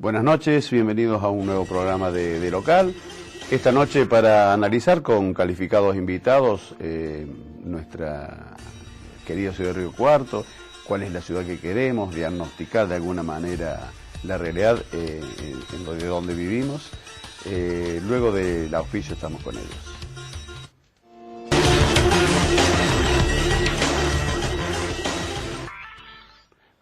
Buenas noches, bienvenidos a un nuevo programa de Local. Esta noche para analizar con calificados invitados nuestra querida ciudad de Río Cuarto, cuál es la ciudad que queremos, diagnosticar de alguna manera la realidad de donde vivimos. Luego del auspicio estamos con ellos.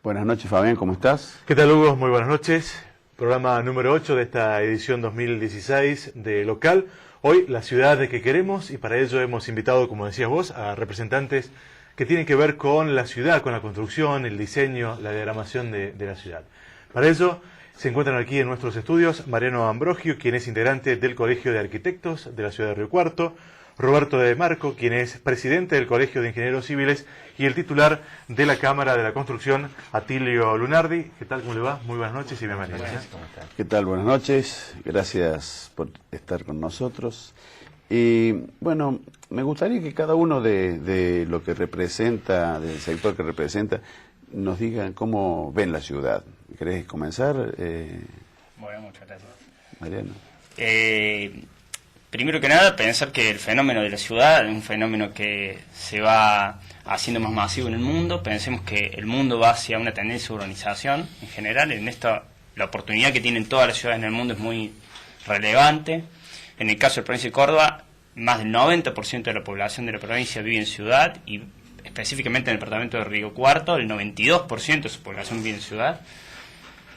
Buenas noches, Fabián, ¿cómo estás? ¿Qué tal, Hugo? Muy buenas noches. Programa número 8 de esta edición 2016 de Local. Hoy, la ciudad de que queremos, y para ello hemos invitado, como decías vos, a representantes que tienen que ver con la ciudad, con la construcción, el diseño, la diagramación de la ciudad. Para ello, se encuentran aquí en nuestros estudios Mariano Ambrogio, quien es integrante del Colegio de Arquitectos de la ciudad de Río Cuarto, Roberto de Marco, quien es presidente del Colegio de Ingenieros Civiles, y el titular de la Cámara de la Construcción, Atilio Lunardi. ¿Qué tal? ¿Cómo le va? Muy buenas noches y bienvenidos. ¿Qué tal? Buenas noches. Gracias por estar con nosotros. Y bueno, me gustaría que cada uno de lo que representa, del sector que representa, nos digan cómo ven la ciudad. ¿Querés comenzar? Bueno, muchas gracias. Mariano. Primero que nada, pensar que el fenómeno de la ciudad es un fenómeno que se va haciendo más masivo en el mundo. Pensemos que el mundo va hacia una tendencia de urbanización en general. En esta, la oportunidad que tienen todas las ciudades en el mundo es muy relevante. En el caso de la provincia de Córdoba, más del 90% de la población de la provincia vive en ciudad, y específicamente en el departamento de Río Cuarto, el 92% de su población vive en ciudad.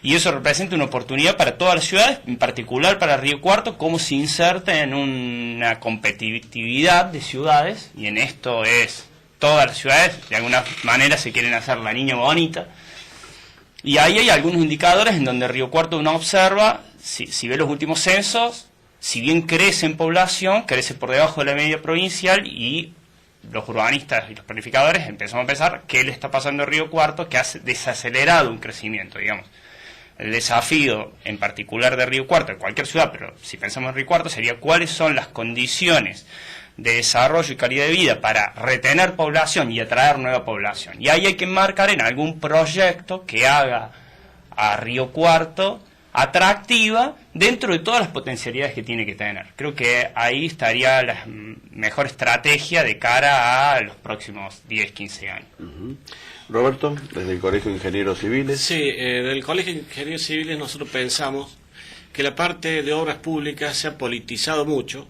Y eso representa una oportunidad para todas las ciudades, en particular para Río Cuarto, cómo se inserta en una competitividad de ciudades, y en esto es todas las ciudades, de alguna manera se quieren hacer la niña bonita. Y ahí hay algunos indicadores en donde Río Cuarto uno observa, si ve los últimos censos, si bien crece en población, crece por debajo de la media provincial, y los urbanistas y los planificadores empezamos a pensar qué le está pasando a Río Cuarto, que ha desacelerado un crecimiento, digamos. El desafío en particular de Río Cuarto, de cualquier ciudad, pero si pensamos en Río Cuarto, sería cuáles son las condiciones de desarrollo y calidad de vida para retener población y atraer nueva población. Y ahí hay que enmarcar en algún proyecto que haga a Río Cuarto atractiva dentro de todas las potencialidades que tiene que tener. Creo que ahí estaría la mejor estrategia de cara a los próximos 10, 15 años. Roberto, desde el Colegio de Ingenieros Civiles. Sí, del Colegio de Ingenieros Civiles nosotros pensamos que la parte de obras públicas se ha politizado mucho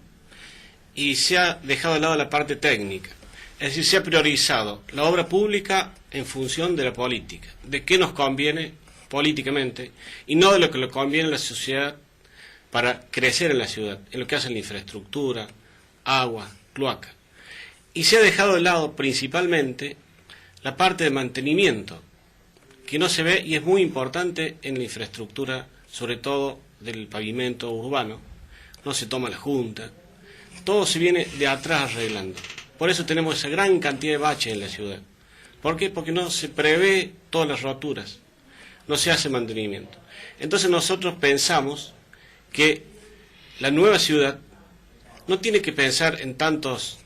y se ha dejado de lado la parte técnica. Es decir, se ha priorizado la obra pública en función de la política, de qué nos conviene políticamente y no de lo que le conviene a la sociedad para crecer en la ciudad, en lo que hace la infraestructura, agua, cloaca. Y se ha dejado de lado principalmente la parte de mantenimiento, que no se ve y es muy importante en la infraestructura, sobre todo del pavimento urbano. No se toma la junta, todo se viene de atrás arreglando. Por eso tenemos esa gran cantidad de baches en la ciudad. ¿Por qué? Porque no se prevé todas las roturas, no se hace mantenimiento. Entonces nosotros pensamos que la nueva ciudad no tiene que pensar en tantos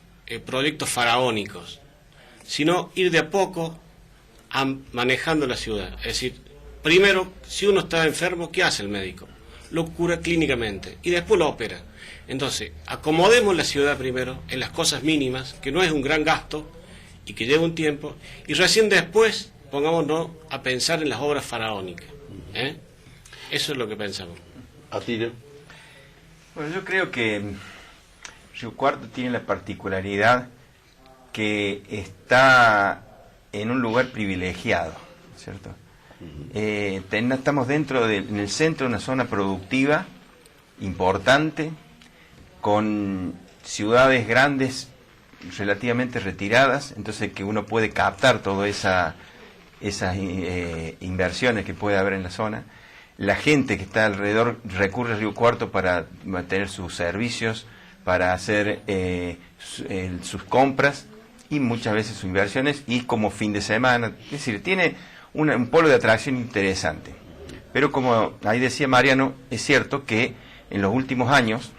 proyectos faraónicos, sino ir de a poco manejando la ciudad. Es decir, primero, si uno está enfermo, ¿qué hace el médico? Lo cura clínicamente y después lo opera. Entonces, acomodemos la ciudad primero en las cosas mínimas, que no es un gran gasto y que lleva un tiempo, y recién después pongámonos a pensar en las obras faraónicas. Eso es lo que pensamos. Atilio. Bueno, yo creo que Río Cuarto tiene la particularidad que está en un lugar privilegiado, ¿cierto? Estamos en el centro de una zona productiva importante, con ciudades grandes relativamente retiradas, entonces que uno puede captar todas esas inversiones que puede haber en la zona. La gente que está alrededor recurre a Río Cuarto para mantener sus servicios, para hacer sus compras y muchas veces sus inversiones, y como fin de semana. Es decir, tiene un polo de atracción interesante. Pero como ahí decía Mariano, es cierto que en los últimos años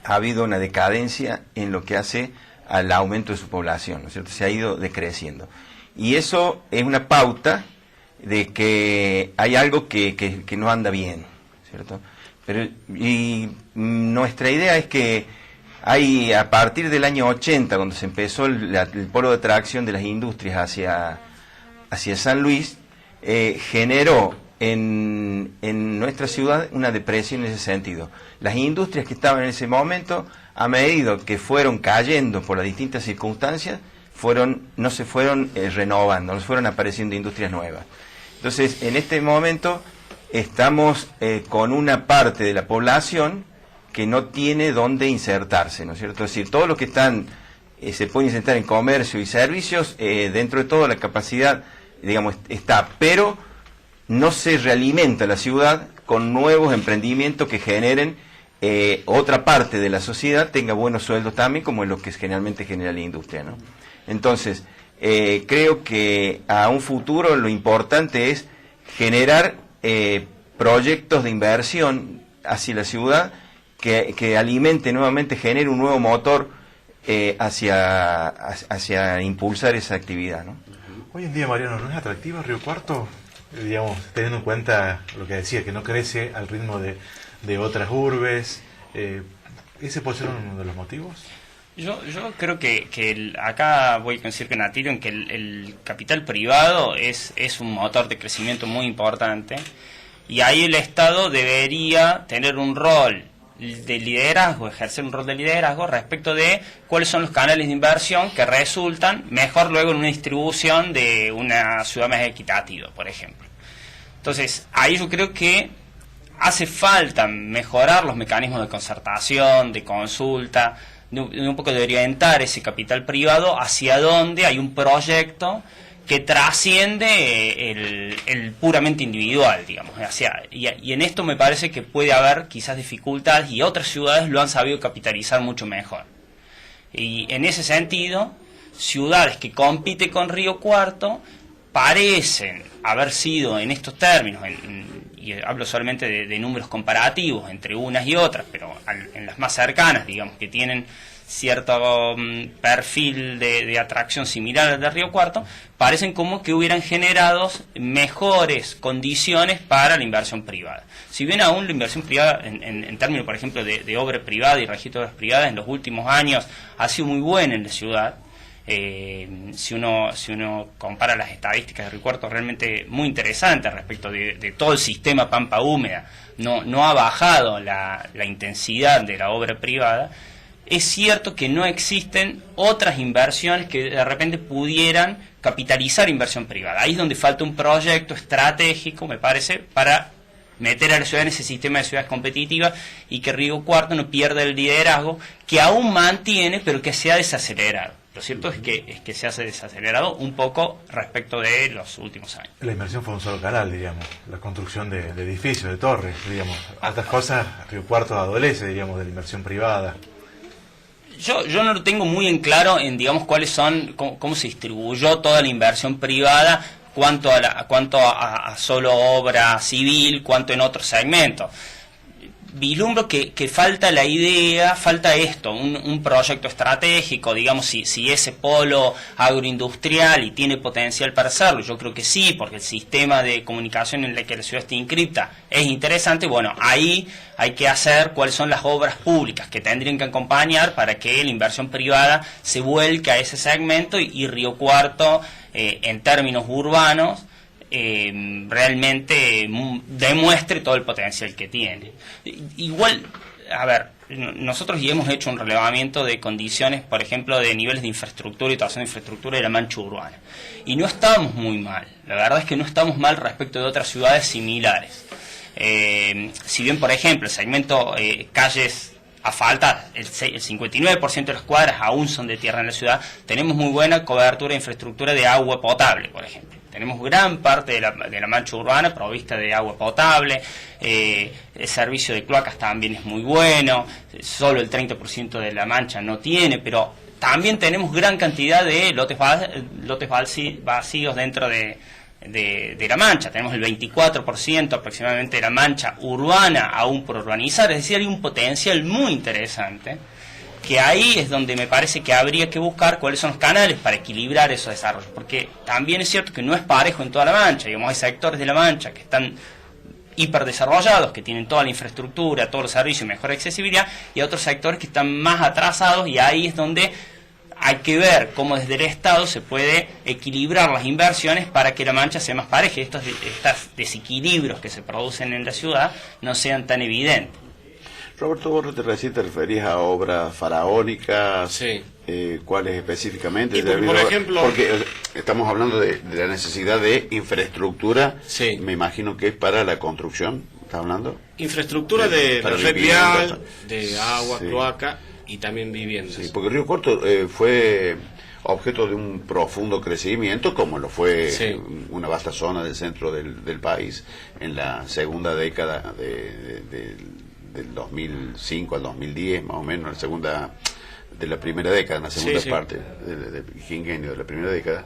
ha habido una decadencia en lo que hace al aumento de su población, ¿no es cierto? Se ha ido decreciendo. Y eso es una pauta de que hay algo que no anda bien, ¿cierto? Pero y nuestra idea es que a partir del año 80, cuando se empezó el polo de atracción de las industrias hacia San Luis, generó en nuestra ciudad una depresión en ese sentido. Las industrias que estaban en ese momento, a medida que fueron cayendo por las distintas circunstancias, no se fueron renovando, no fueron apareciendo industrias nuevas. Entonces, en este momento estamos con una parte de la población que no tiene dónde insertarse, ¿no es cierto? Es decir, todos los que están se pueden insertar en comercio y servicios, dentro de todo la capacidad, digamos, está, pero no se realimenta la ciudad con nuevos emprendimientos que generen otra parte de la sociedad tenga buenos sueldos también, como es lo que generalmente genera la industria, ¿no? Entonces, creo que a un futuro lo importante es generar proyectos de inversión hacia la ciudad que alimente nuevamente, genere un nuevo motor hacia impulsar esa actividad, ¿no? Hoy en día, Mariano, ¿no es atractivo Río Cuarto? Digamos, teniendo en cuenta lo que decía, que no crece al ritmo de otras urbes. ¿Ese puede ser uno de los motivos? Yo creo que acá voy a coincidir con Atilio en que el capital privado es un motor de crecimiento muy importante, y ahí el Estado debería tener un rol de liderazgo, ejercer un rol de liderazgo respecto de cuáles son los canales de inversión que resultan mejor luego en una distribución de una ciudad más equitativa, por ejemplo. Entonces, ahí yo creo que hace falta mejorar los mecanismos de concertación, de consulta, de un poco de orientar ese capital privado hacia donde hay un proyecto que trasciende el puramente individual, digamos. Y en esto me parece que puede haber quizás dificultades, y otras ciudades lo han sabido capitalizar mucho mejor. Y en ese sentido, ciudades que compiten con Río Cuarto parecen haber sido en estos términos, y hablo solamente de números comparativos entre unas y otras, pero en las más cercanas, digamos, que tienen cierto perfil de atracción similar al de Río Cuarto, parecen como que hubieran generado mejores condiciones para la inversión privada. Si bien aún la inversión privada, en términos, por ejemplo, de obra privada y registro de obras privadas, en los últimos años ha sido muy buena en la ciudad. Si uno compara las estadísticas de Río Cuarto, realmente muy interesante respecto de todo el sistema Pampa Húmeda. No ha bajado la intensidad de la obra privada. Es cierto que no existen otras inversiones que de repente pudieran capitalizar inversión privada. Ahí es donde falta un proyecto estratégico, me parece, para meter a la ciudad en ese sistema de ciudades competitivas, y que Río Cuarto no pierda el liderazgo que aún mantiene, pero que se ha desacelerado. Lo cierto es que se ha desacelerado un poco respecto de los últimos años. La inversión fue un solo canal, digamos, la construcción de edificios, de torres, digamos. Otras cosas, Río Cuarto adolece, digamos, de la inversión privada. Yo no lo tengo muy en claro en, digamos, cuáles son, cómo se distribuyó toda la inversión privada, cuánto a solo obra civil, cuánto en otros segmentos. Vislumbro que falta la idea, falta esto, un proyecto estratégico, digamos, si ese polo agroindustrial y tiene potencial para hacerlo. Yo creo que sí, porque el sistema de comunicación en el que la ciudad está inscripta es interesante. Bueno, ahí hay que hacer cuáles son las obras públicas que tendrían que acompañar para que la inversión privada se vuelque a ese segmento, y Río Cuarto, en términos urbanos, realmente demuestre todo el potencial que tiene. Igual, a ver, nosotros ya hemos hecho un relevamiento de condiciones, por ejemplo, de niveles de infraestructura y dotación de infraestructura de la mancha urbana, y no estamos muy mal. La verdad es que no estamos mal respecto de otras ciudades similares. Si bien, por ejemplo, el segmento calles asfaltadas, el 59% de las cuadras aún son de tierra en la ciudad, tenemos muy buena cobertura de infraestructura de agua potable, por ejemplo. Tenemos gran parte de la mancha urbana provista de agua potable, el servicio de cloacas también es muy bueno, solo el 30% de la mancha no tiene, pero también tenemos gran cantidad de lotes vacíos dentro de la mancha. Tenemos el 24% aproximadamente de la mancha urbana aún por urbanizar, es decir, hay un potencial muy interesante, que ahí es donde me parece que habría que buscar cuáles son los canales para equilibrar esos desarrollos, porque también es cierto que no es parejo en toda la mancha, digamos, hay sectores de la mancha que están hiperdesarrollados, que tienen toda la infraestructura, todos los servicios, mejor accesibilidad, y a otros sectores que están más atrasados, y ahí es donde hay que ver cómo desde el Estado se puede equilibrar las inversiones para que la mancha sea más pareja, estos desequilibrios que se producen en la ciudad no sean tan evidentes. Roberto, vos recién te referías a obras faraónicas, Sí. ¿Cuáles específicamente? Y por ejemplo... Porque estamos hablando de la necesidad de infraestructura, Sí. Me imagino que es para la construcción, ¿estás hablando? Infraestructura de para red vivienda, vial, de agua, sí. cloaca y también viviendas. Sí, porque Río Cuarto fue objeto de un profundo crecimiento, como lo fue Sí. una vasta zona del centro del país en la segunda década del 2005 al 2010, más o menos, la segunda de la primera década, en la segunda Sí, sí. parte del quinquenio de la primera década.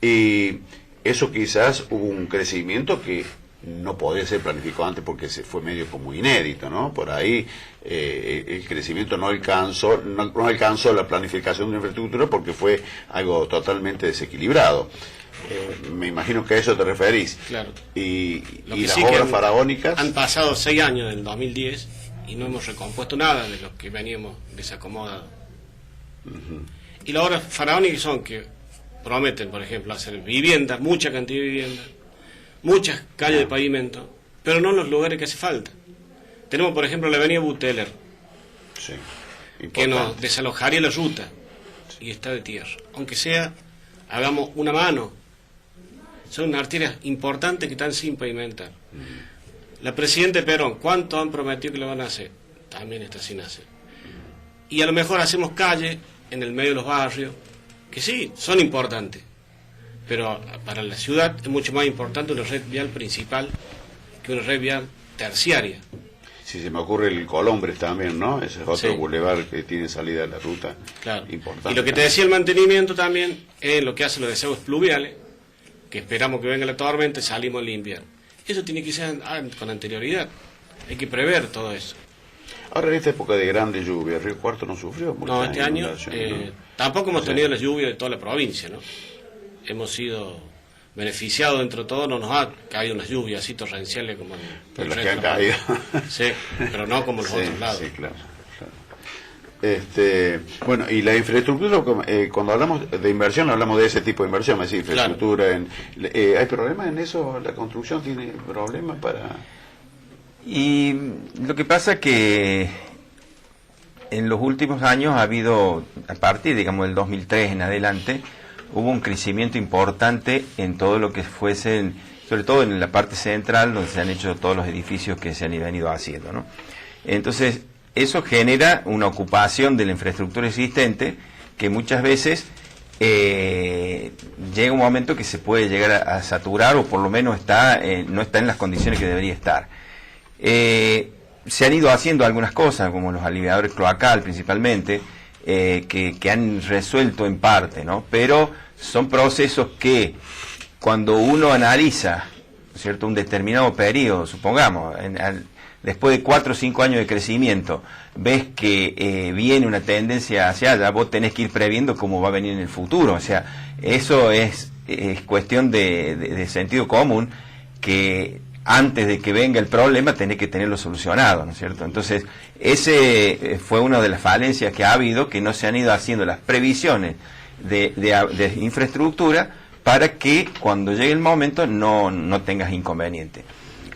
Y eso quizás hubo un crecimiento que no podía ser planificado antes porque se fue medio como inédito, ¿no? Por ahí el crecimiento no alcanzó la planificación de la infraestructura porque fue algo totalmente desequilibrado. Me imagino que a eso te referís. Claro. Y Lo que las sí que obras faraónicas... Han pasado 6 años del 2010 y no hemos recompuesto nada de lo que veníamos desacomodados. Y las obras faraónicas son que prometen, por ejemplo, hacer viviendas, mucha cantidad de viviendas, muchas calles de pavimento, pero no en los lugares que hace falta. Tenemos, por ejemplo, la avenida Buteler, Sí, que nos importante. desalojaría la ruta y está de tierra. Aunque sea, hagamos una mano. Son unas arterias importantes que están sin pavimentar. La Presidente Perón, ¿cuánto han prometido que lo van a hacer? También está sin hacer. Y a lo mejor hacemos calles en el medio de los barrios, que sí, son importantes, pero para la ciudad es mucho más importante una red vial principal que una red vial terciaria. Si se me ocurre el Colombres también, ¿no? Ese es otro Sí. bulevar que tiene salida a la ruta. Claro. Importante. Y lo que te decía el mantenimiento también es lo que hacen los desagües pluviales, que esperamos que venga la tormenta y salimos al invierno. Eso tiene que ser con anterioridad. Hay que prever todo eso. Ahora en esta época de grandes lluvias, Río Cuarto no sufrió mucho. No, este año tampoco hemos tenido las lluvias de toda la provincia, ¿no? Hemos sido beneficiados dentro de todo, no nos ha caído unas lluvias así torrenciales como en Pero el las que resto han de la caído. provincia. Sí, pero no como los Sí, otros lados. sí, claro. Bueno, y la infraestructura, cuando hablamos de inversión, hablamos de ese tipo de inversión, es decir, infraestructura. ¿Hay problemas en eso? ¿La construcción tiene problemas para...? Y lo que pasa que en los últimos años ha habido, a partir, digamos, del 2003 en adelante, hubo un crecimiento importante en todo lo que fuesen, sobre todo en la parte central, donde se han hecho todos los edificios que se han venido haciendo, ¿no? Entonces, eso genera una ocupación de la infraestructura existente que muchas veces llega un momento que se puede llegar a saturar o por lo menos no está en las condiciones que debería estar. Se han ido haciendo algunas cosas, como los aliviadores cloacal principalmente, que han resuelto en parte, ¿no? Pero son procesos que cuando uno analiza, ¿cierto?, un determinado periodo, supongamos, después de 4 o 5 años de crecimiento, ves que viene una tendencia hacia allá, vos tenés que ir previendo cómo va a venir en el futuro. O sea, eso es cuestión de sentido común, que antes de que venga el problema tenés que tenerlo solucionado, ¿no es cierto? Entonces, ese fue una de las falencias que ha habido, que no se han ido haciendo las previsiones de infraestructura para que cuando llegue el momento no tengas inconveniente.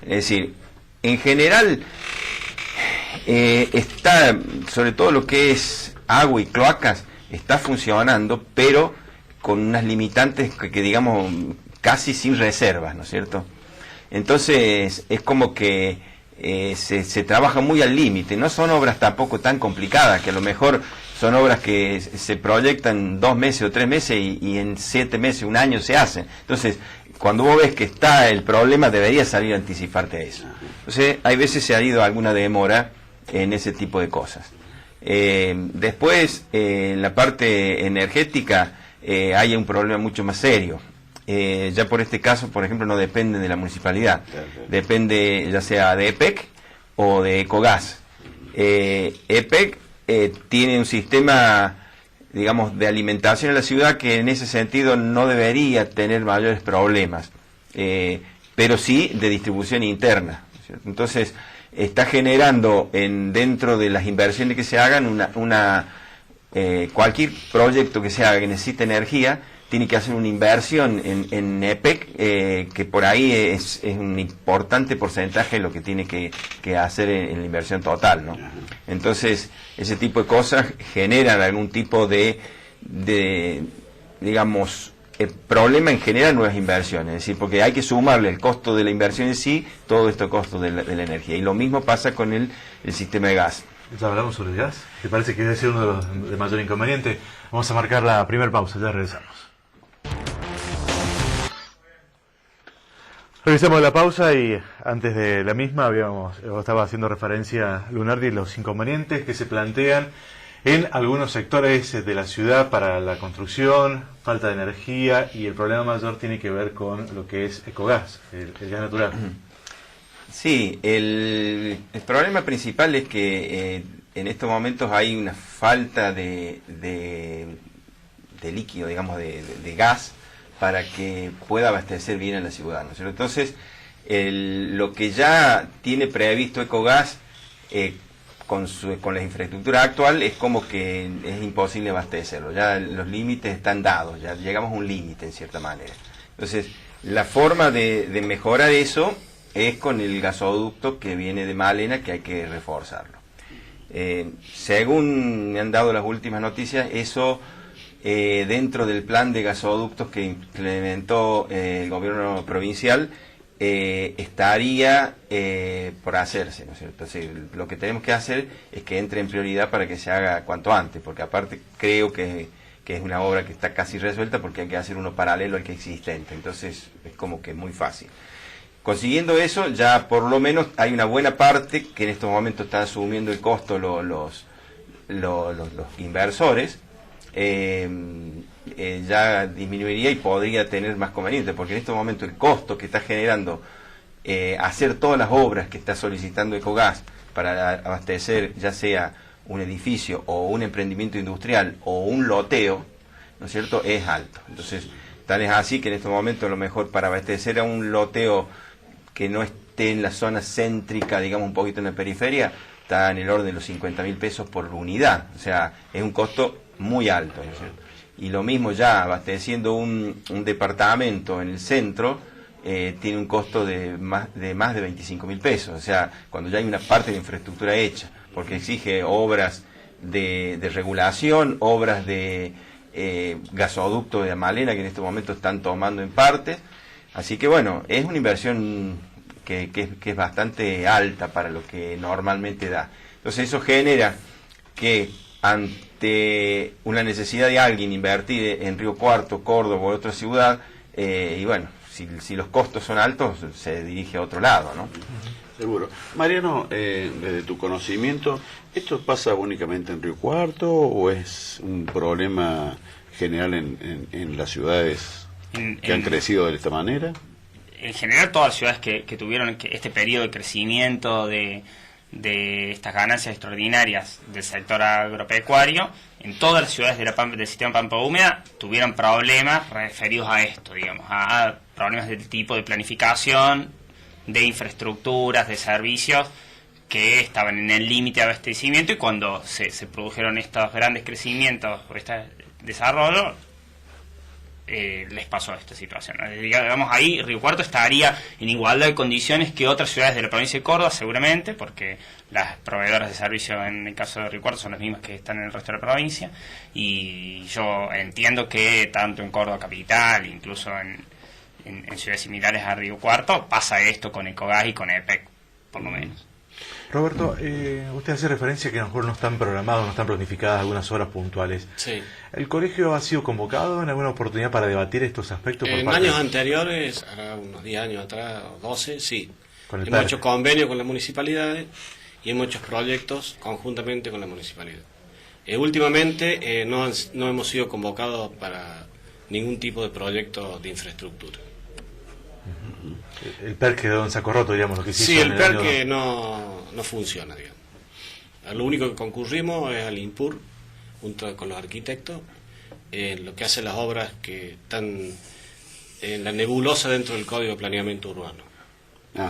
Es decir, en general está, sobre todo lo que es agua y cloacas, está funcionando, pero con unas limitantes que digamos casi sin reservas, ¿no es cierto? Entonces es como que se trabaja muy al límite. No son obras tampoco tan complicadas, que a lo mejor son obras que se proyectan 2 meses o 3 meses y en 7 meses, 1 año se hacen. Entonces, cuando vos ves que está el problema, deberías salir a anticiparte eso. Entonces, hay veces se ha ido alguna demora en ese tipo de cosas. Después, en la parte energética, hay un problema mucho más serio. Ya por este caso, por ejemplo, no depende de la municipalidad, depende ya sea de EPEC o de Ecogas. EPEC tiene un sistema, digamos, de alimentación en la ciudad que en ese sentido no debería tener mayores problemas, pero sí de distribución interna, ¿cierto? Entonces, está generando dentro de las inversiones que se hagan cualquier proyecto que se haga que necesite energía, tiene que hacer una inversión en EPEC, que por ahí es un importante porcentaje de lo que tiene que hacer en la inversión total, ¿no? Entonces, ese tipo de cosas generan algún tipo de digamos, problema en generar nuevas inversiones, es decir, porque hay que sumarle el costo de la inversión en sí, todo este costo de la energía. Y lo mismo pasa con el sistema de gas. Ya hablamos sobre el gas, que parece que debe ser uno de los de mayor inconveniente. Vamos a marcar la primera pausa, ya regresamos. Regresamos a la pausa y antes de la misma estaba haciendo referencia Lunardi a los inconvenientes que se plantean en algunos sectores de la ciudad para la construcción, falta de energía, y el problema mayor tiene que ver con lo que es Ecogas, el gas natural. Sí, el problema principal es que en estos momentos hay una falta de líquido, digamos, de gas, para que pueda abastecer bien a la ciudad, ¿no es cierto? Entonces, lo que ya tiene previsto Ecogas con la infraestructura actual es como que es imposible abastecerlo, ya los límites están dados, ya llegamos a un límite en cierta manera. Entonces, la forma de mejorar eso es con el gasoducto que viene de Malena, que hay que reforzarlo. Según me han dado las últimas noticias, eso dentro del plan de gasoductos que implementó el gobierno provincial estaría por hacerse, ¿no es cierto? Entonces, lo que tenemos que hacer es que entre en prioridad para que se haga cuanto antes, porque aparte creo que es una obra que está casi resuelta, porque hay que hacer uno paralelo al que existente, entonces es como que muy fácil. Consiguiendo eso, ya por lo menos hay una buena parte que en estos momentos están asumiendo el costo los inversores, ya disminuiría y podría tener más conveniente, porque en este momento el costo que está generando hacer todas las obras que está solicitando Ecogas para abastecer ya sea un edificio o un emprendimiento industrial o un loteo, ¿no es cierto?, es alto. Entonces, tal es así que en este momento a lo mejor para abastecer a un loteo que no esté en la zona céntrica, digamos un poquito en la periferia, está en el orden de los 50.000 pesos por unidad, o sea, es un costo muy alto, ¿no es cierto? Y lo mismo ya abasteciendo un departamento en el centro, tiene un costo de más de 25.000 pesos, o sea, cuando ya hay una parte de infraestructura hecha, porque exige obras de regulación, obras de gasoducto de Malena, que en este momento están tomando en parte, así que bueno, es una inversión que es bastante alta para lo que normalmente da. Entonces eso genera que ante una necesidad de alguien invertir en Río Cuarto, Córdoba o otra ciudad, y bueno, si los costos son altos, se dirige a otro lado, ¿no? Seguro. Mariano, desde tu conocimiento, ¿esto pasa únicamente en Río Cuarto o es un problema general en las ciudades que han crecido de esta manera? En general, todas las ciudades que tuvieron este periodo de crecimiento de estas ganancias extraordinarias del sector agropecuario, en todas las ciudades del sistema Pampa Húmeda tuvieron problemas referidos a esto, digamos, a problemas del tipo de planificación, de infraestructuras, de servicios que estaban en el límite de abastecimiento, y cuando se produjeron estos grandes crecimientos o este desarrollo, les pasó esta situación. Digamos, ahí Río Cuarto estaría en igualdad de condiciones que otras ciudades de la provincia de Córdoba, seguramente, porque las proveedoras de servicio en el caso de Río Cuarto son las mismas que están en el resto de la provincia, y yo entiendo que tanto en Córdoba capital, incluso en ciudades similares a Río Cuarto, pasa esto con Ecogas y con EPEC, por lo menos. Roberto, usted hace referencia que a lo mejor no están programadas, no están planificadas algunas horas puntuales. Sí. ¿El colegio ha sido convocado en alguna oportunidad para debatir estos aspectos? En años anteriores, unos 10 años atrás, o 12, sí. Hemos hecho convenios con las municipalidades y hemos hecho proyectos conjuntamente con la municipalidad. Últimamente no hemos sido convocados para ningún tipo de proyecto de infraestructura. El PERC quedó en saco roto, digamos, lo que sí, el PERC no funciona, digamos. A lo único que concurrimos es al INPUR, junto con los arquitectos, lo que hace las obras que están en la nebulosa dentro del Código de Planeamiento Urbano.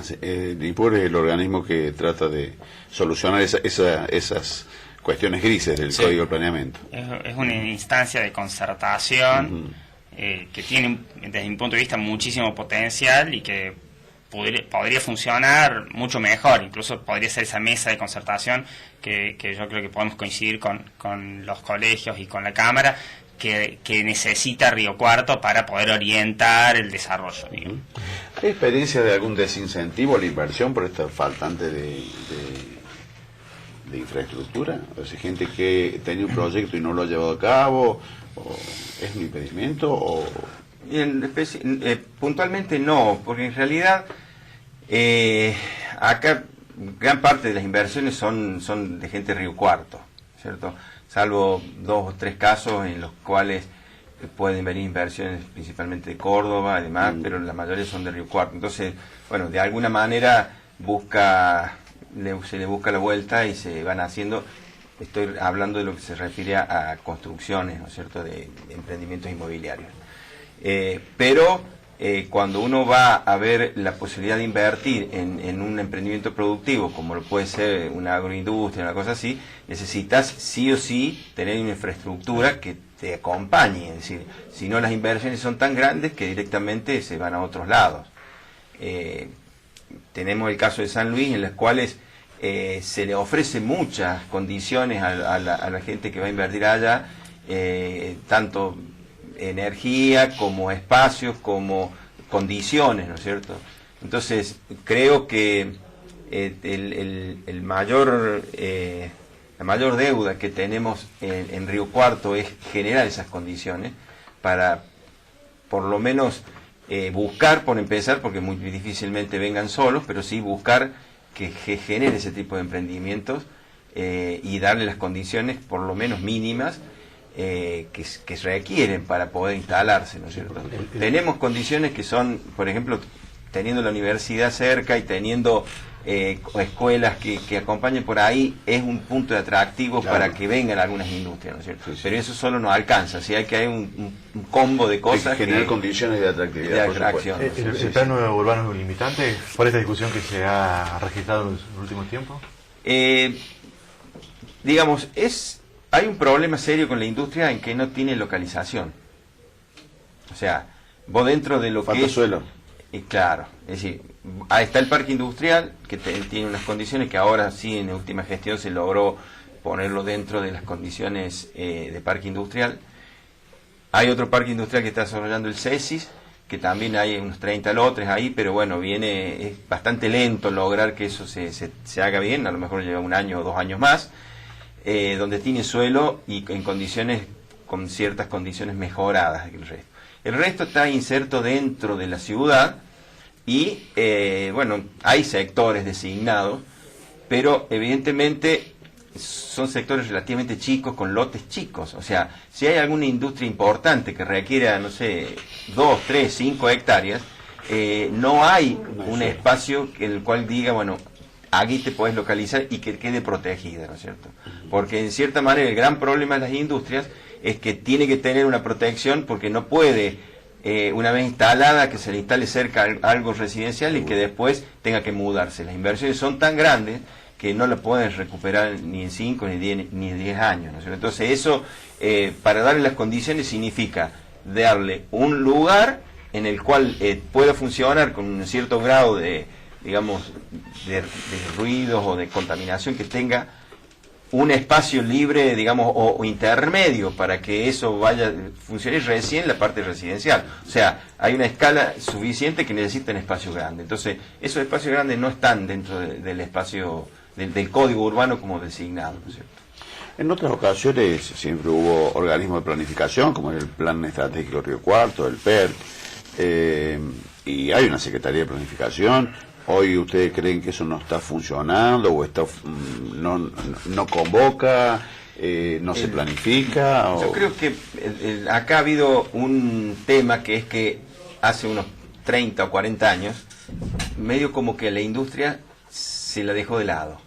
Sí, NIPUR es el organismo que trata de solucionar esas cuestiones grises del Código de Planeamiento. Es una instancia de concertación que tiene, desde mi punto de vista, muchísimo potencial y que podría funcionar mucho mejor. Incluso podría ser esa mesa de concertación que yo creo que podemos coincidir con los colegios y con la Cámara, que necesita Río Cuarto para poder orientar el desarrollo. ¿Hay experiencia de algún desincentivo a la inversión por esta faltante de infraestructura? O sea, gente que tenía un proyecto y no lo ha llevado a cabo, ¿o es un impedimento? O... Puntualmente no, porque en realidad acá gran parte de las inversiones son de gente de Río Cuarto, ¿cierto? Salvo 2 o 3 casos en los cuales pueden venir inversiones principalmente de Córdoba y demás, pero la mayoría son de Río Cuarto. Entonces, bueno, de alguna manera se le busca la vuelta y se van haciendo. Estoy hablando de lo que se refiere a construcciones, ¿no es cierto?, de emprendimientos inmobiliarios. Pero cuando uno va a ver la posibilidad de invertir en un emprendimiento productivo, como lo puede ser una agroindustria, una cosa así, necesitas sí o sí tener una infraestructura que te acompañe. Es decir, si no, las inversiones son tan grandes que directamente se van a otros lados. Tenemos el caso de San Luis, en las cuales se le ofrece muchas condiciones a la gente que va a invertir allá, tanto energía, como espacios, como condiciones, ¿no es cierto? Entonces, creo que la mayor deuda que tenemos en Río Cuarto es generar esas condiciones para, por lo menos, buscar, por empezar, porque muy difícilmente vengan solos, pero sí buscar que genere ese tipo de emprendimientos y darle las condiciones, por lo menos mínimas, que requieren para poder instalarse, ¿no es cierto? Tenemos condiciones que son, por ejemplo, teniendo la universidad cerca y teniendo escuelas que acompañen por ahí, es un punto de atractivo para que vengan algunas industrias, ¿no es cierto? Pero eso solo no alcanza, si hay que hay un combo de cosas que generar condiciones de atractividad, de atracción. ¿El plan urbano es un limitante por esta discusión que se ha registrado en los últimos tiempos? Digamos, hay un problema serio con la industria en que no tiene localización. O sea, vos dentro de lo falta que es... suelo. Claro, es decir, ahí está el parque industrial, que tiene unas condiciones que ahora sí en la última gestión se logró ponerlo dentro de las condiciones de parque industrial. Hay otro parque industrial que está desarrollando el CESIS, que también hay unos 30 lotes ahí, pero bueno, es bastante lento lograr que eso se haga bien, a lo mejor lleva 1 año o 2 años más. Donde tiene suelo y en condiciones, con ciertas condiciones mejoradas que el resto. El resto está inserto dentro de la ciudad y, bueno, hay sectores designados, pero evidentemente son sectores relativamente chicos, con lotes chicos. O sea, si hay alguna industria importante que requiera, no sé, 2, 3, 5 hectáreas, no hay un espacio en el cual diga, bueno, aquí te puedes localizar y que quede protegida, ¿no es cierto? Porque en cierta manera el gran problema de las industrias es que tiene que tener una protección porque no puede, una vez instalada, que se le instale cerca algo residencial y que después tenga que mudarse. Las inversiones son tan grandes que no lo pueden recuperar ni en 5 ni 10 años, ¿no es cierto? Entonces eso, para darle las condiciones, significa darle un lugar en el cual pueda funcionar con un cierto grado de, digamos, de ruidos o de contaminación, que tenga un espacio libre, digamos, o intermedio para que eso vaya, funcione recién la parte residencial. O sea, hay una escala suficiente que necesita un espacio grande. Entonces, esos espacios grandes no están dentro del espacio del código urbano como designado, ¿no es cierto? En otras ocasiones siempre hubo organismos de planificación, como el Plan Estratégico Río Cuarto, el PERC, y hay una Secretaría de Planificación. ¿Hoy ustedes creen que eso no está funcionando o no convoca, no se planifica? Yo creo que acá ha habido un tema que es que hace unos 30 o 40 años, medio como que la industria se la dejó de lado.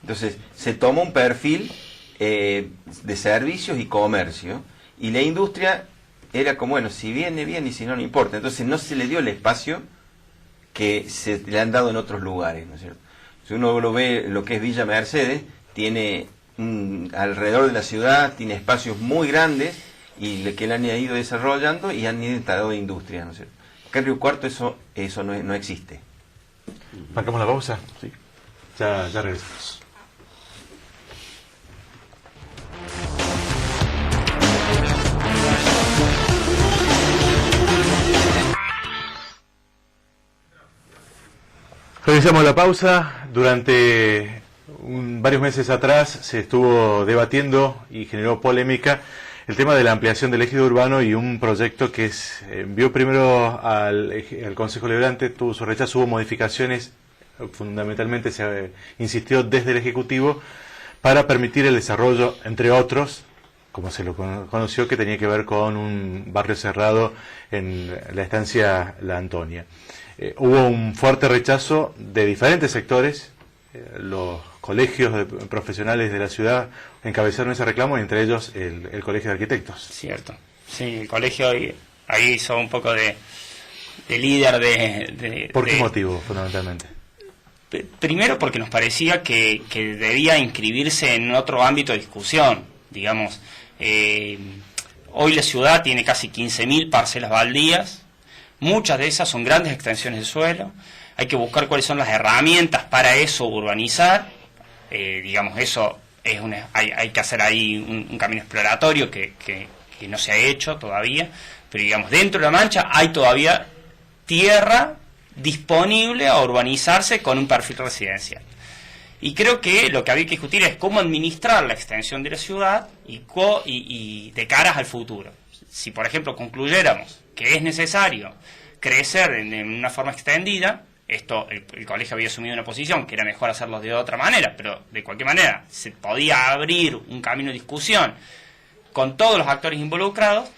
Entonces, se tomó un perfil de servicios y comercio, y la industria era como, bueno, si viene bien y si no, no importa. Entonces, no se le dio el espacio que se le han dado en otros lugares, ¿no es cierto? Si uno lo ve, lo que es Villa Mercedes, tiene alrededor de la ciudad, tiene espacios muy grandes y que le han ido desarrollando y han ido instalando industria, ¿no es cierto? Acá en Río Cuarto eso no existe. Marcamos la pausa. Sí. Ya regresamos. Realizamos la pausa. Durante varios meses atrás se estuvo debatiendo y generó polémica el tema de la ampliación del ejido urbano y un proyecto que envió primero al Consejo Deliberante, tuvo su rechazo, hubo modificaciones, fundamentalmente se insistió desde el Ejecutivo para permitir el desarrollo, entre otros, como se lo conoció, que tenía que ver con un barrio cerrado en la estancia La Antonia. Hubo un fuerte rechazo de diferentes sectores, los colegios profesionales de la ciudad encabezaron ese reclamo, y entre ellos el Colegio de Arquitectos. Cierto. Sí, el colegio ahí hizo un poco de líder de... ¿Por qué motivo, fundamentalmente? Primero porque nos parecía que debía inscribirse en otro ámbito de discusión. Digamos, hoy la ciudad tiene casi 15.000 parcelas baldías, muchas de esas son grandes extensiones de suelo, hay que buscar cuáles son las herramientas para eso, urbanizar, digamos, eso es hay que hacer ahí un camino exploratorio que no se ha hecho todavía, pero digamos, dentro de La Mancha hay todavía tierra disponible a urbanizarse con un perfil residencial. Y creo que lo que había que discutir es cómo administrar la extensión de la ciudad y de caras al futuro. Si, por ejemplo, concluyéramos que es necesario crecer en una forma extendida, esto el colegio había asumido una posición que era mejor hacerlo de otra manera, pero de cualquier manera se podía abrir un camino de discusión con todos los actores involucrados,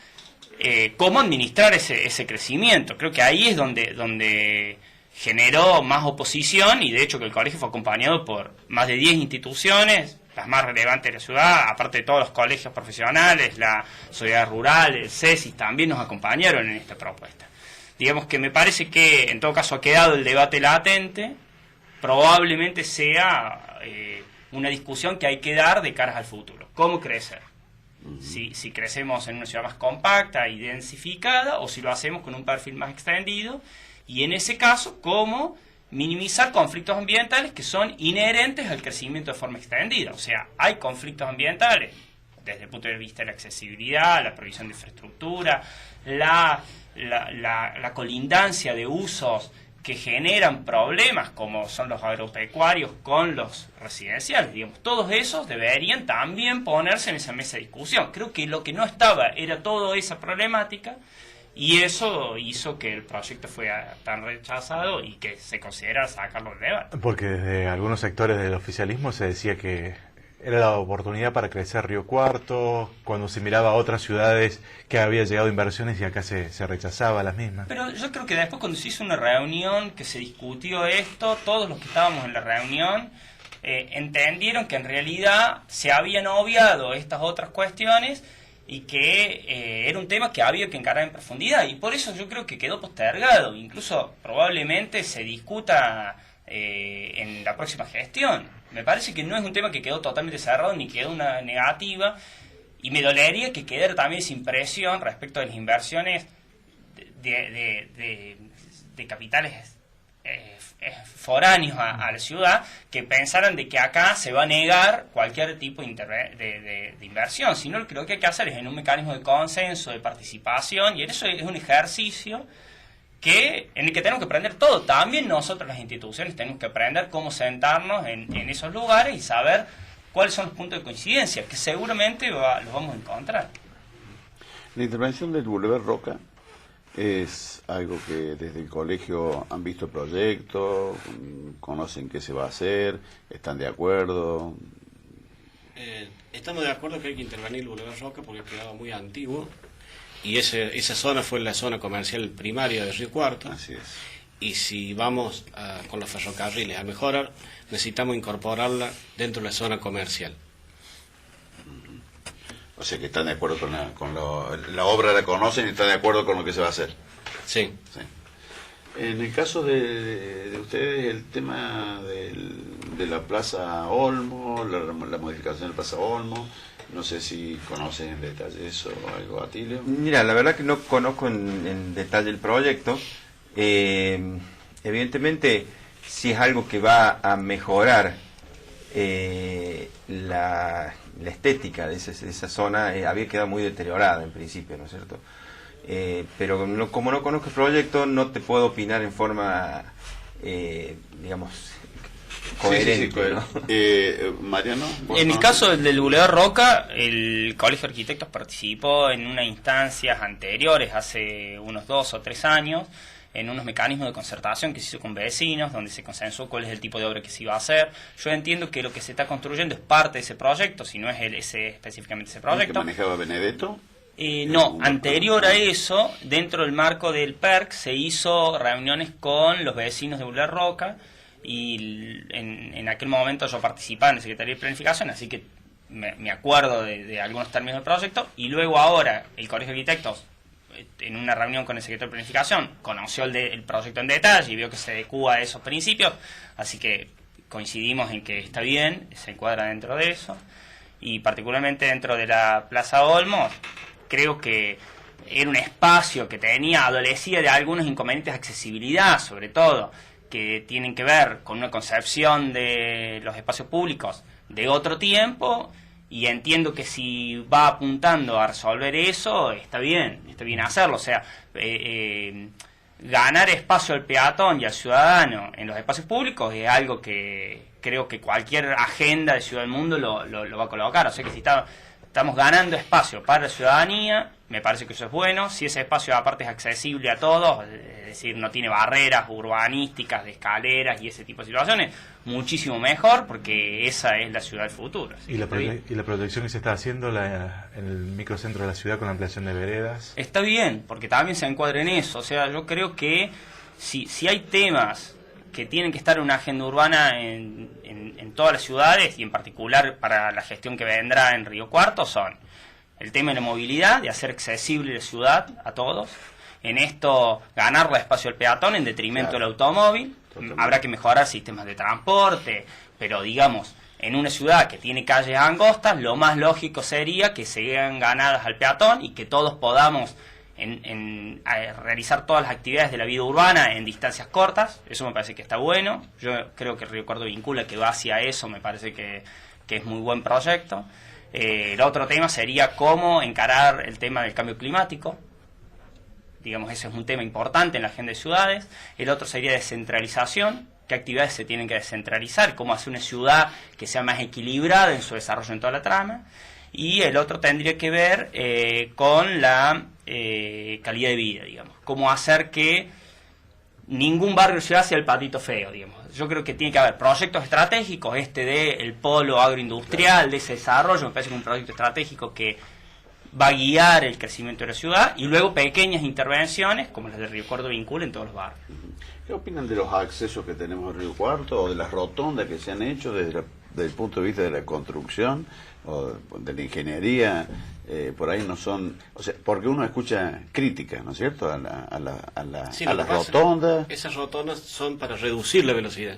cómo administrar ese crecimiento. Creo que ahí es donde generó más oposición, y de hecho que el colegio fue acompañado por más de 10 instituciones, las más relevantes de la ciudad, aparte de todos los colegios profesionales, la sociedad rural, el CESIS, también nos acompañaron en esta propuesta. Digamos que me parece que en todo caso ha quedado el debate latente, probablemente sea una discusión que hay que dar de caras al futuro. ¿Cómo crecer? Si crecemos en una ciudad más compacta y densificada, o si lo hacemos con un perfil más extendido, y en ese caso, cómo minimizar conflictos ambientales que son inherentes al crecimiento de forma extendida. O sea, hay conflictos ambientales desde el punto de vista de la accesibilidad, la provisión de infraestructura, la colindancia de usos que generan problemas, como son los agropecuarios con los residenciales. Digamos, todos esos deberían también ponerse en esa mesa de discusión. Creo que lo que no estaba era toda esa problemática, y eso hizo que el proyecto fuera tan rechazado y que se considerara sacarlo del debate. Porque desde algunos sectores del oficialismo se decía que era la oportunidad para crecer Río Cuarto, cuando se miraba a otras ciudades que había llegado inversiones y acá se rechazaba las mismas. Pero yo creo que después, cuando se hizo una reunión que se discutió esto, todos los que estábamos en la reunión entendieron que en realidad se habían obviado estas otras cuestiones y que era un tema que había que encarar en profundidad, y por eso yo creo que quedó postergado. Incluso probablemente se discuta en la próxima gestión. Me parece que no es un tema que quedó totalmente cerrado ni quedó una negativa, y me dolería que quedara también esa impresión respecto de las inversiones de capitales foráneos a la ciudad, que pensaran de que acá se va a negar cualquier tipo de inversión. Sino lo que creo que hay que hacer es en un mecanismo de consenso, de participación, y eso es un ejercicio en el que tenemos que aprender todo. También nosotros, las instituciones, tenemos que aprender cómo sentarnos en esos lugares y saber cuáles son los puntos de coincidencia, que seguramente los vamos a encontrar. La intervención del Boulevard Roca es algo que desde el colegio han visto el proyecto, conocen qué se va a hacer, están de acuerdo. Estamos de acuerdo que hay que intervenir el Boulevard Roca porque ha quedado muy antiguo, y esa zona fue la zona comercial primaria de Río Cuarto. Así es. Y si vamos con los ferrocarriles a mejorar, necesitamos incorporarla dentro de la zona comercial. O sea que están de acuerdo con la obra, la conocen y están de acuerdo con lo que se va a hacer. Sí. En el caso de ustedes, el tema de la Plaza Olmo, la modificación de la Plaza Olmo, no sé si conocen en detalle eso o algo, Atilio. Mira, la verdad que no conozco en detalle el proyecto. Evidentemente, si es algo que va a mejorar la estética de esa zona, había quedado muy deteriorada en principio, ¿no es cierto? Pero como no conozco el proyecto, no te puedo opinar en forma, digamos, coherente. ¿No? Mariano. En el caso del Boulevard Roca, el Colegio de Arquitectos participó en unas instancias anteriores, hace unos 2 o 3 años, en unos mecanismos de concertación que se hizo con vecinos, donde se consensó cuál es el tipo de obra que se iba a hacer. Yo entiendo que lo que se está construyendo es parte de ese proyecto, si no es específicamente ese proyecto. ¿Que manejaba Benedetto? No, anterior a eso, dentro del marco del PERC, se hizo reuniones con los vecinos de Boulevard Roca, y en aquel momento yo participaba en la Secretaría de Planificación, así que me acuerdo de algunos términos del proyecto, y luego ahora el Colegio de Arquitectos, en una reunión con el secretario de Planificación, conoció el proyecto en detalle y vio que se adecua a esos principios, así que coincidimos en que está bien, se encuadra dentro de eso, y particularmente dentro de la Plaza Olmos, creo que era un espacio que adolecía de algunos inconvenientes de accesibilidad, sobre todo, que tienen que ver con una concepción de los espacios públicos de otro tiempo, y entiendo que si va apuntando a resolver eso, está bien hacerlo. O sea, ganar espacio al peatón y al ciudadano en los espacios públicos es algo que creo que cualquier agenda de Ciudad del Mundo lo va a colocar. O sea que si estamos ganando espacio para la ciudadanía, me parece que eso es bueno. Si ese espacio aparte es accesible a todos, es decir, no tiene barreras urbanísticas de escaleras y ese tipo de situaciones, muchísimo mejor, porque esa es la ciudad del futuro. ¿Y la protección que se está haciendo en el microcentro de la ciudad con la ampliación de veredas? Está bien, porque también se encuadra en eso. O sea, yo creo que si hay temas que tienen que estar en una agenda urbana en todas las ciudades, y en particular para la gestión que vendrá en Río Cuarto, son el tema de la movilidad, de hacer accesible la ciudad a todos. En esto, ganarle espacio al peatón en detrimento del automóvil. Totalmente. Habrá que mejorar sistemas de transporte, pero digamos, en una ciudad que tiene calles angostas, lo más lógico sería que se vean ganadas al peatón y que todos podamos a realizar todas las actividades de la vida urbana en distancias cortas. Eso me parece que está bueno. Yo creo que Río Cuarto Vincula, que va hacia eso, me parece que es muy buen proyecto. El otro tema sería cómo encarar el tema del cambio climático. Digamos, ese es un tema importante en la agenda de ciudades. El otro sería descentralización. ¿Qué actividades se tienen que descentralizar? ¿Cómo hacer una ciudad que sea más equilibrada en su desarrollo en toda la trama? Y el otro tendría que ver con la calidad de vida, digamos. Cómo hacer que ningún barrio se hace el patito feo, digamos. Yo creo que tiene que haber proyectos estratégicos, del polo agroindustrial, de ese desarrollo, me parece que es un proyecto estratégico que va a guiar el crecimiento de la ciudad, y luego pequeñas intervenciones, como las de Río Cuarto Vincula, en todos los barrios. ¿Qué opinan de los accesos que tenemos a Río Cuarto, o de las rotondas que se han hecho desde el punto de vista de la construcción o de la ingeniería? Por ahí no son, o sea, porque uno escucha críticas, ¿no es cierto?, a las rotondas. Esas rotondas son para reducir la velocidad,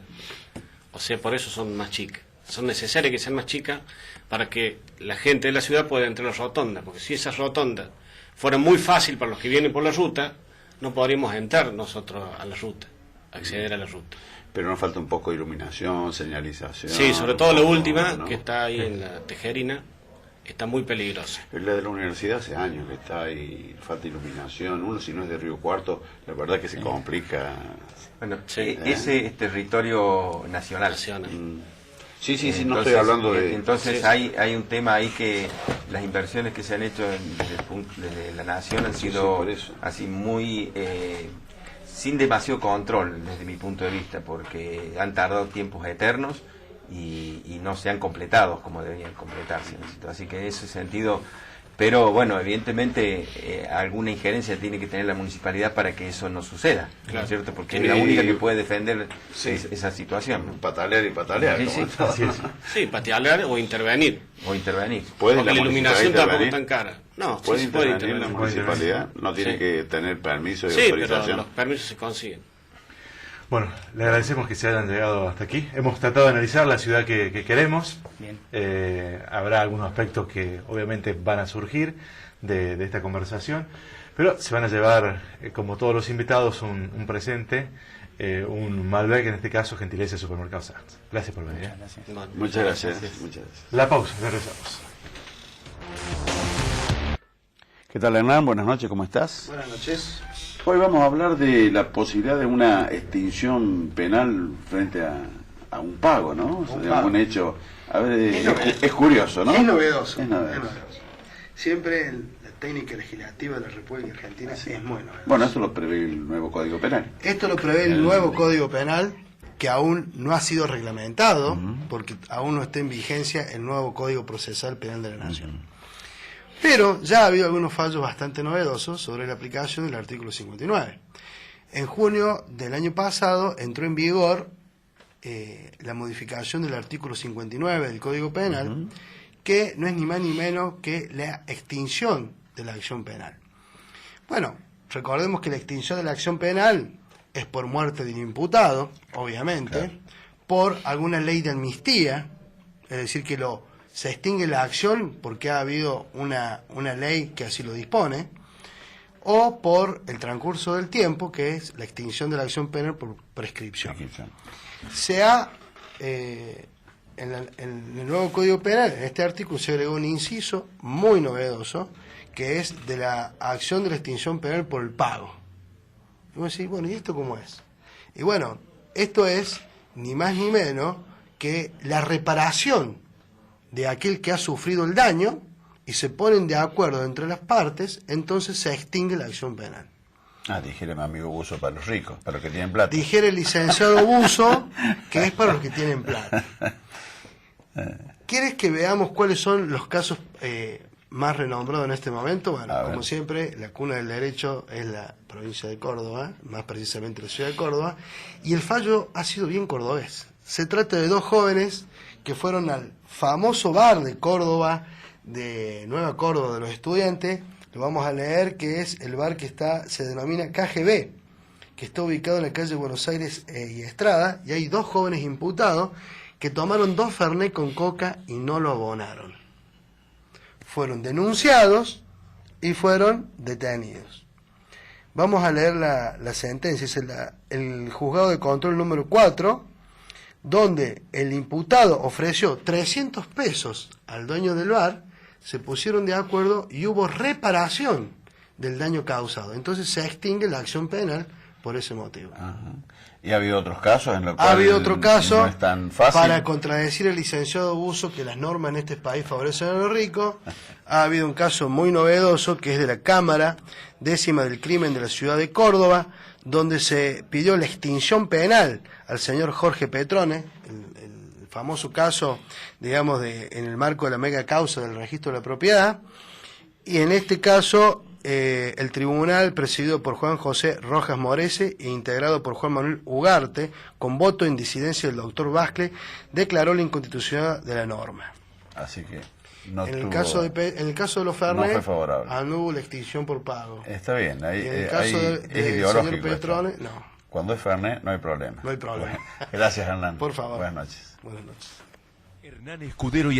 o sea, por eso son más chicas. Son necesarias que sean más chicas para que la gente de la ciudad pueda entrar a las rotondas, porque si esas rotondas fueran muy fácil para los que vienen por la ruta, no podríamos entrar nosotros a la ruta, acceder a la ruta. Pero nos falta un poco de iluminación, señalización. Sí, sobre todo la última, ¿no?, que está ahí en la Tejerina, está muy peligrosa. Es la de la universidad, hace años que está ahí, falta iluminación. Uno, si no es de Río Cuarto, la verdad que se complica. Bueno, ese es territorio nacional. Sí, entonces, no estoy hablando de... Entonces hay un tema ahí que las inversiones que se han hecho desde la nación han sido así muy... sin demasiado control desde mi punto de vista, porque han tardado tiempos eternos y no se han completado como deberían completarse. Así que en ese sentido, pero bueno, evidentemente alguna injerencia tiene que tener la municipalidad para que eso no suceda, ¿no es cierto? Porque es la única que puede defender esa situación, ¿no? Patalear y patalear. Sí, patalear o intervenir. ¿Puede la iluminación tampoco es tan cara. No, puede intervenir la municipalidad, no tiene que tener permiso y autorización. Pero los permisos se consiguen. Bueno, le agradecemos que se hayan llegado hasta aquí. Hemos tratado de analizar la ciudad que queremos. Bien. Habrá algunos aspectos que obviamente van a surgir de esta conversación, pero se van a llevar, como todos los invitados, un presente, un Malbec, en este caso, gentileza de Supermercado Sanz. Gracias por venir. Muchas gracias. Muchas gracias. La pausa, regresamos. ¿Qué tal, Hernán? Buenas noches, ¿cómo estás? Buenas noches. Hoy vamos a hablar de la posibilidad de una extinción penal frente a un pago, ¿no? O sea, de algún hecho. A ver, es curioso, ¿no? Es novedoso. Es novedoso. Siempre la técnica legislativa de la República Argentina es muy novedosa. Bueno, esto lo prevé el nuevo Código Penal. Esto lo prevé el nuevo Código Penal, que aún no ha sido reglamentado, porque aún no está en vigencia el nuevo Código Procesal Penal de la Nación. Pero ya ha habido algunos fallos bastante novedosos sobre la aplicación del artículo 59. En junio del año pasado entró en vigor la modificación del artículo 59 del Código Penal, que no es ni más ni menos que la extinción de la acción penal. Bueno, recordemos que la extinción de la acción penal es por muerte del imputado, obviamente, claro, por alguna ley de amnistía, es decir, que se extingue la acción porque ha habido una ley que así lo dispone, o por el transcurso del tiempo, que es la extinción de la acción penal por prescripción. Se ha, en el nuevo Código Penal, en este artículo se agregó un inciso muy novedoso, que es de la acción de la extinción penal por el pago. Y vos decís, bueno, ¿y esto cómo es? Y bueno, esto es ni más ni menos que la reparación de aquel que ha sufrido el daño, y se ponen de acuerdo entre las partes, entonces se extingue la acción penal. Dijera mi amigo Buzo, para los ricos, para los que tienen plata. Dijera el licenciado Buzo, que es para los que tienen plata. ¿Quieres que veamos cuáles son los casos más renombrados en este momento? Bueno, como siempre, la cuna del derecho es la provincia de Córdoba, más precisamente la ciudad de Córdoba, y el fallo ha sido bien cordobés. Se trata de dos jóvenes que fueron al famoso bar de Córdoba, de Nueva Córdoba de los Estudiantes. Lo vamos a leer, que es el bar que se denomina KGB, que está ubicado en la calle Buenos Aires y Estrada, y hay dos jóvenes imputados que tomaron 2 Fernet con coca y no lo abonaron. Fueron denunciados y fueron detenidos. Vamos a leer la sentencia, es el juzgado de control número 4, donde el imputado ofreció 300 pesos al dueño del bar, se pusieron de acuerdo y hubo reparación del daño causado. Entonces se extingue la acción penal por ese motivo. ¿Y ha habido otros casos en los cuales ha habido otro caso, no es tan fácil? Para contradecir al licenciado Buzo que las normas en este país favorecen a los ricos? Ha habido un caso muy novedoso, que es de la Cámara 10ª del Crimen de la ciudad de Córdoba, donde se pidió la extinción penal al señor Jorge Petrone, el famoso caso, digamos, en el marco de la mega causa del registro de la propiedad, y en este caso el tribunal, presidido por Juan José Rojas Morese e integrado por Juan Manuel Ugarte, con voto en disidencia del doctor Bascle, declaró la inconstitucionalidad de la norma. Así que en el caso de los Fernet, no fue favorable. Anuló la extinción por pago. Está bien, ahí, en el caso es del ideológico señor Petrone, no. Cuando es Fernet no hay problema. No hay problema. Gracias, Hernán. Por favor. Buenas noches. Buenas noches. Hernán Escudero y